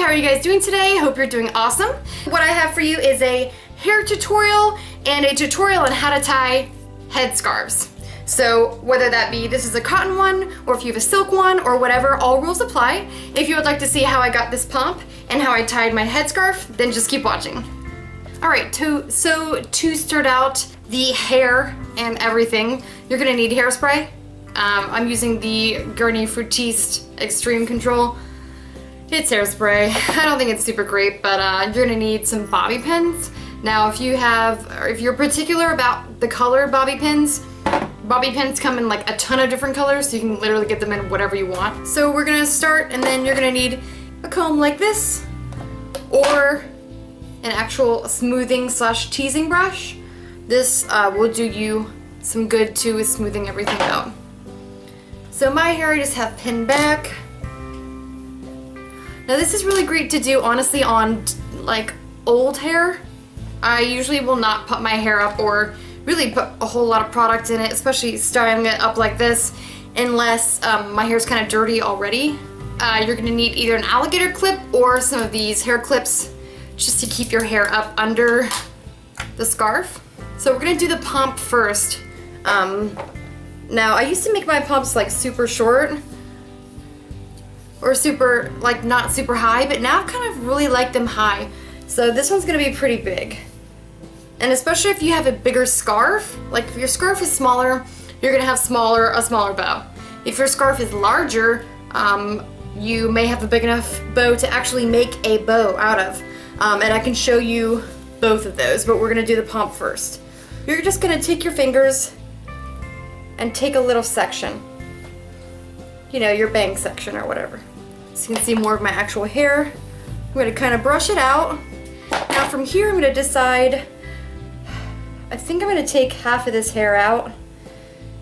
how are you guys doing today? Hope you're doing awesome. What I have for you is a hair tutorial and a tutorial on how to tie headscarves. So whether that be this is a cotton one, or if you have a silk one, or whatever, all rules apply. If you would like to see how I got this pomp and how I tied my headscarf, then just keep watching. Alright, so to start out the hair and everything, you're gonna need hairspray. I'm using the Garnier Fructis Extreme Control. It's hairspray. I don't think it's super great, but you're gonna need some bobby pins. Now if you're particular about the color bobby pins come in like a ton of different colors, so you can literally get them in whatever you want. So we're gonna start, and then you're gonna need a comb like this, or an actual smoothing / teasing brush. This will do you some good too with smoothing everything out. So my hair I just have pinned back. Now this is really great to do honestly on like old hair. I usually will not put my hair up or really put a whole lot of product in it, especially styling it up like this, unless my hair's kind of dirty already. You're gonna need either an alligator clip or some of these hair clips just to keep your hair up under the scarf. So we're gonna do the pomp first. Now I used to make my pomps like super short or super, like not super high, but now I kind of really like them high. So this one's gonna be pretty big. And especially if you have a bigger scarf, like if your scarf is smaller, you're gonna have a smaller bow. If your scarf is larger, you may have a big enough bow to actually make a bow out of. And I can show you both of those, but we're gonna do the pomp first. You're just gonna take your fingers and take a little section. You know, your bang section or whatever. So you can see more of my actual hair. I'm gonna kind of brush it out. Now from here I'm gonna decide, I think I'm gonna take half of this hair out,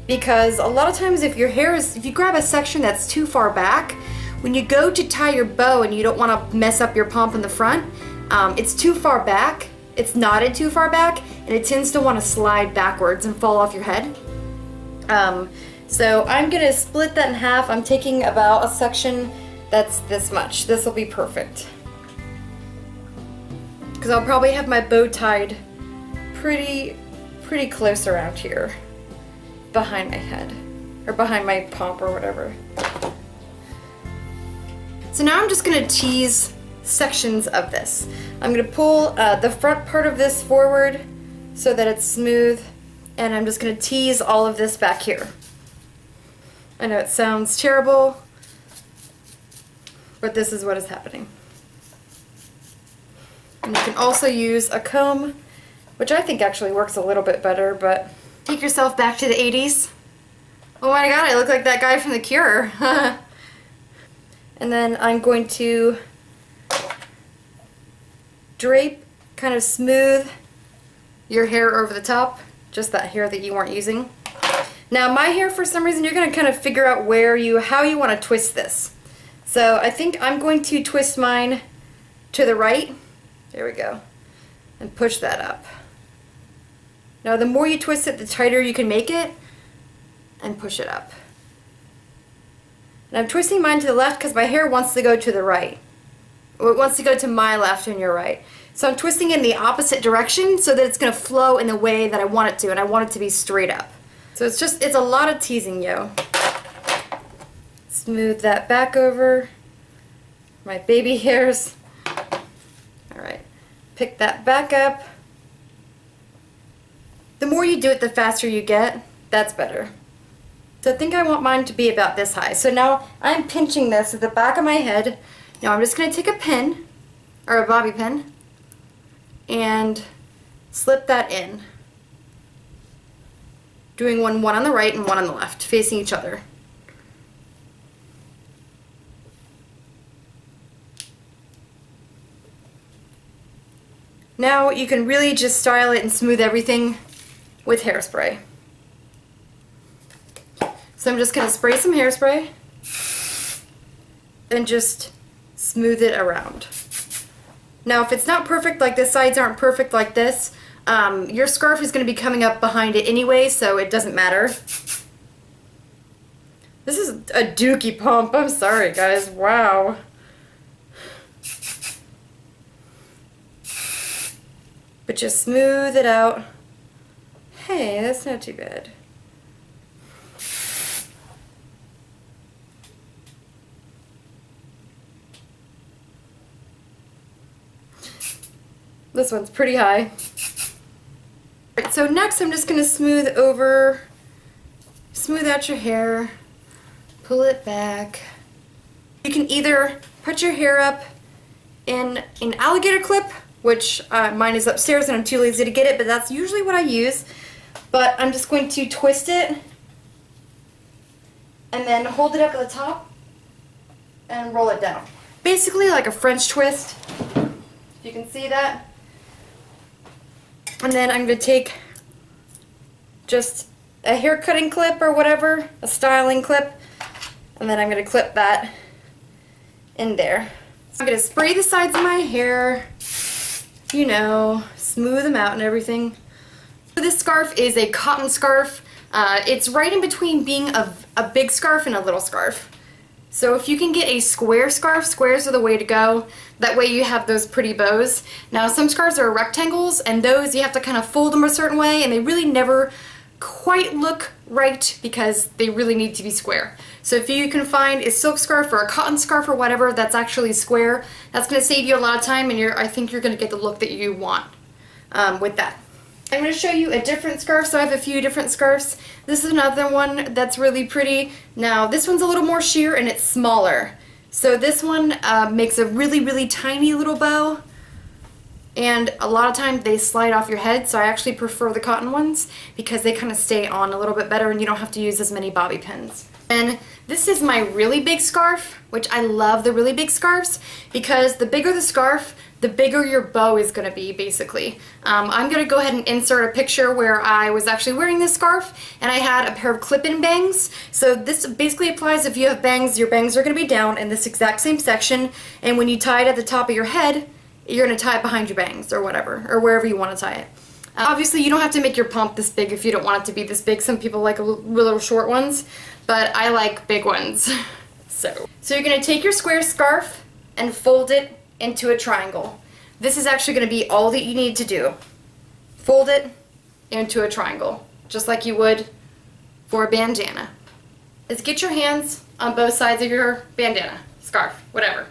because a lot of times if you grab a section that's too far back, when you go to tie your bow and you don't wanna mess up your pomp in the front, it's too far back, it's knotted too far back, and it tends to wanna slide backwards and fall off your head. So I'm gonna split that in half. I'm taking about a section that's this much. This will be perfect. Because I'll probably have my bow tied pretty close around here, behind my head, or behind my pomp or whatever. So now I'm just gonna tease sections of this. I'm gonna pull the front part of this forward so that it's smooth, and I'm just gonna tease all of this back here. I know it sounds terrible, but this is what is happening. And you can also use a comb, which I think actually works a little bit better, but take yourself back to the 80s. Oh my god, I look like that guy from The Cure. And then I'm going to drape, kind of smooth your hair over the top, just that hair that you weren't using. Now my hair, for some reason, you're going to kind of figure out how you want to twist this. So I think I'm going to twist mine to the right. There we go. And push that up. Now the more you twist it, the tighter you can make it, and push it up. And I'm twisting mine to the left because my hair wants to go to the right. Or it wants to go to my left and your right. So I'm twisting in the opposite direction so that it's going to flow in the way that I want it to, and I want it to be straight up. So it's a lot of teasing, yo. Smooth that back over. My baby hairs. Alright. Pick that back up. The more you do it, the faster you get. That's better. So I think I want mine to be about this high. So now I'm pinching this at the back of my head. Now I'm just going to take a pin, or a bobby pin, and slip that in. Doing one on the right and one on the left, facing each other. Now you can really just style it and smooth everything with hairspray. So I'm just going to spray some hairspray and just smooth it around. Now if it's not perfect, like the sides aren't perfect like this, your scarf is going to be coming up behind it anyway, so it doesn't matter. This is a dookie pump. I'm sorry, guys. Wow. but just smooth it out. Hey, that's not too bad. This one's pretty high. Alright, so next I'm just going to smooth out your hair, pull it back. You can either put your hair up in an alligator clip, which mine is upstairs and I'm too lazy to get it, but that's usually what I use. But I'm just going to twist it and then hold it up at the top and roll it down. Basically like a French twist, if you can see that. And then I'm going to take just a hair cutting clip or whatever, a styling clip, and then I'm going to clip that in there. So I'm going to spray the sides of my hair, you know, smooth them out and everything. This scarf is a cotton scarf. It's right in between being a big scarf and a little scarf. So if you can get a square scarf, squares are the way to go. That way you have those pretty bows. Now some scarves are rectangles, and those you have to kind of fold them a certain way, and they really never quite look right because they really need to be square. So if you can find a silk scarf or a cotton scarf or whatever that's actually square, that's going to save you a lot of time, and I think you're going to get the look that you want with that. I'm going to show you a different scarf. So I have a few different scarves. This is another one that's really pretty. Now this one's a little more sheer and it's smaller. So this one makes a really, really tiny little bow. And a lot of times they slide off your head, so I actually prefer the cotton ones because they kind of stay on a little bit better and you don't have to use as many bobby pins. And this is my really big scarf, which I love the really big scarves because the bigger the scarf, the bigger your bow is going to be, basically. I'm going to go ahead and insert a picture where I was actually wearing this scarf and I had a pair of clip-in bangs. So this basically applies if you have bangs, your bangs are going to be down in this exact same section, and when you tie it at the top of your head, you're going to tie it behind your bangs or whatever, or wherever you want to tie it. Obviously you don't have to make your pump this big if you don't want it to be this big. Some people like little short ones, but I like big ones. So you're going to take your square scarf and fold it into a triangle. This is actually going to be all that you need to do. Fold it into a triangle, just like you would for a bandana. Is get your hands on both sides of your bandana, scarf, whatever.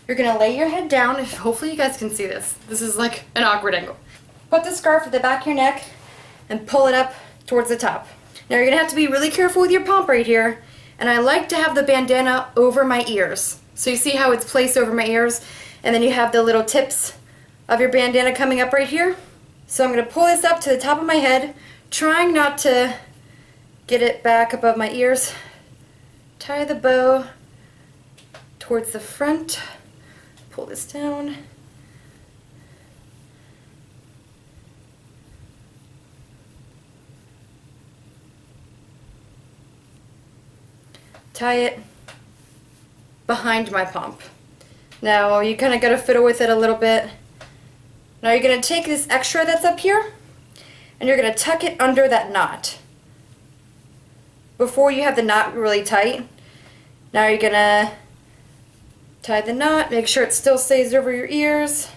You're going to lay your head down. Hopefully you guys can see this. This is like an awkward angle. Put the scarf at the back of your neck and pull it up towards the top. Now you're going to have to be really careful with your pomp right here. And I like to have the bandana over my ears. So you see how it's placed over my ears? And then you have the little tips of your bandana coming up right here. So I'm going to pull this up to the top of my head, trying not to get it back above my ears. Tie the bow towards the front. Pull this down. Tie it behind my pump. Now you kind of got to fiddle with it a little bit. Now you're going to take this extra that's up here and you're going to tuck it under that knot. Before you have the knot really tight, now you're going to tie the knot, make sure it still stays over your ears.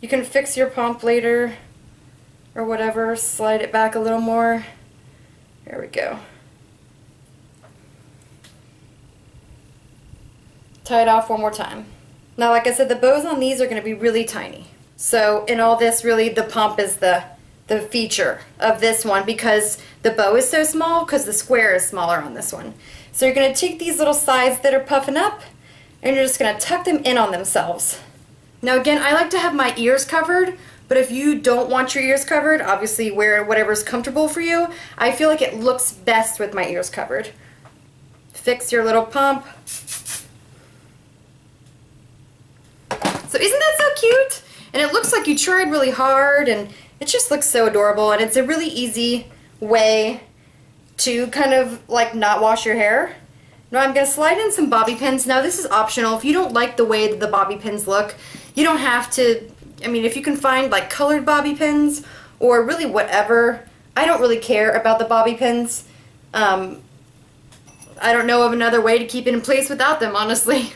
You can fix your pump later or whatever, slide it back a little more. There we go. Tie it off one more time. Now, like I said, the bows on these are going to be really tiny. So in all this, really, the pump is the feature of this one because the bow is so small because the square is smaller on this one. So you're going to take these little sides that are puffing up and you're just going to tuck them in on themselves. Now again, I like to have my ears covered, but if you don't want your ears covered, obviously wear whatever's comfortable for you. I feel like it looks best with my ears covered. Fix your little pump. So isn't that so cute? And it looks like you tried really hard and it just looks so adorable, and it's a really easy way to kind of like not wash your hair. Now I'm going to slide in some bobby pins. Now this is optional. If you don't like the way that the bobby pins look, you don't have to. I mean, if you can find like colored bobby pins or really whatever, I don't really care about the bobby pins. I don't know of another way to keep it in place without them, honestly.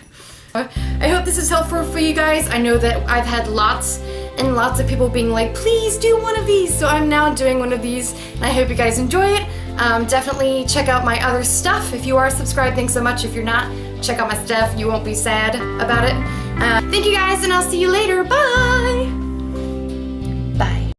I hope this is helpful for you guys. I know that I've had lots and lots of people being like, please do one of these. So I'm now doing one of these, and I hope you guys enjoy it. Definitely check out my other stuff. If you are subscribed, thanks so much. If you're not, check out my stuff. You won't be sad about it. Thank you guys, and I'll see you later. Bye!